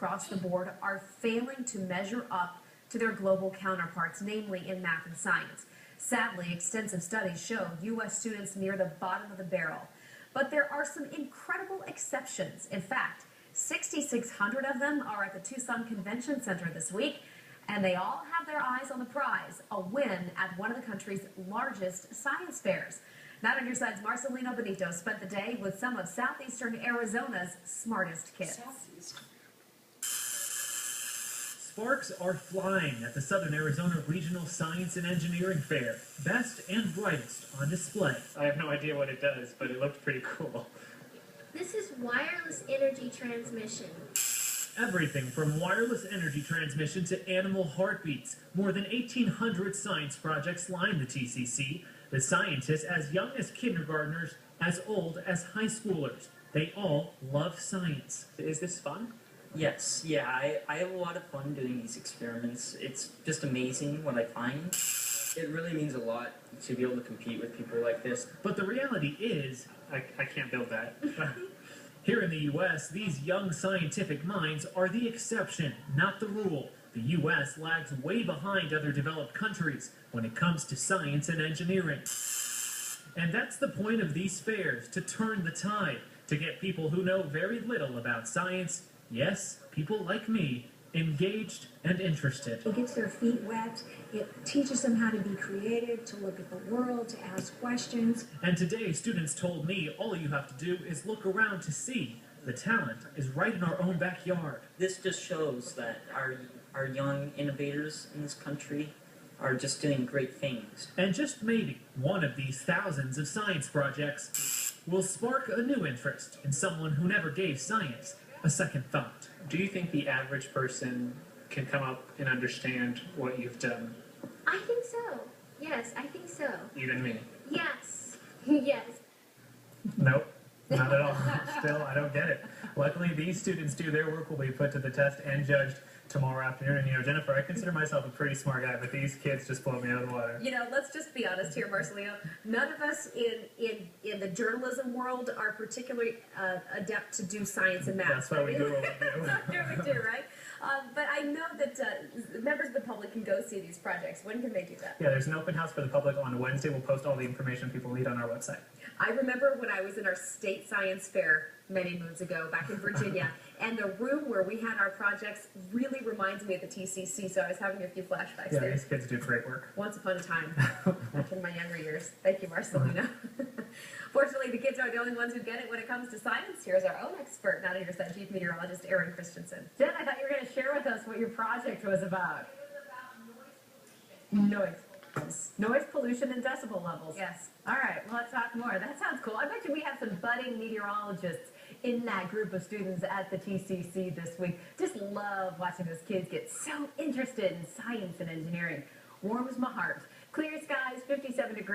across the board are failing to measure up to their global counterparts, namely in math and science. Sadly, extensive studies show U.S. students near the bottom of the barrel. But there are some incredible exceptions. In fact, 6,600 of them are at the Tucson Convention Center this week, and they all have their eyes on the prize, a win at one of the country's largest science fairs. Not on your side's Marcelino Benito spent the day with some of southeastern Arizona's smartest kids. Sparks are flying at the Southern Arizona Regional Science and Engineering Fair. Best and brightest on display. I have no idea what it does, but it looked pretty cool. This is wireless energy transmission. Everything from wireless energy transmission to animal heartbeats. More than 1,800 science projects line the TCC. The scientists as young as kindergartners, as old as high schoolers. They all love science. Is this fun? Yes, yeah, I have a lot of fun doing these experiments. It's just amazing what I find. It really means a lot to be able to compete with people like this. But the reality is, I can't build that. Here in the U.S., these young scientific minds are the exception, not the rule. The U.S. lags way behind other developed countries when it comes to science and engineering. And that's the point of these fairs, to turn the tide, to get people who know very little about science, yes, people like me, engaged and interested. It gets their feet wet. It teaches them how to be creative, to look at the world, to ask questions. And today, students told me all you have to do is look around to see. The talent is right in our own backyard. This just shows that our young innovators in this country are just doing great things. And just maybe one of these thousands of science projects will spark a new interest in someone who never gave science a second thought. Do you think the average person can come up and understand what you've done? I think so. Yes, I think so. Even me? Yes. Yes. Nope, not at all. Still, I don't get it. Luckily, these students do their work will be put to the test and judged tomorrow afternoon. And, you know, Jennifer, I consider myself a pretty smart guy, but these kids just blow me out of the water. You know, let's just be honest here, Marcelino. None of us in the journalism world are particularly adept to do science and math. That's why we do what we do. we do, right? But I know that members of the public can go see these projects. When can they do that? Yeah, there's an open house for the public on Wednesday. We'll post all the information people need on our website. I remember when I was in our state science fair many moons ago back in Virginia, and the room where we had our projects really reminds me of the TCC, so I was having a few flashbacks there. These kids do great work. Once upon a time, back in my younger years. Thank you, Marcelino. Fortunately, the kids aren't the only ones who get it when it comes to science. Here's our own expert, not your side chief meteorologist, Aaron Christensen. Jen, I thought you were going to share with us what your project was about. Noise pollution and decibel levels. Yes. All right, well, let's talk more. That sounds cool. I bet you we have some budding meteorologists in that group of students at the TCC this week. Just love watching those kids get so interested in science and engineering. Warms my heart. Clear skies, 57 degrees.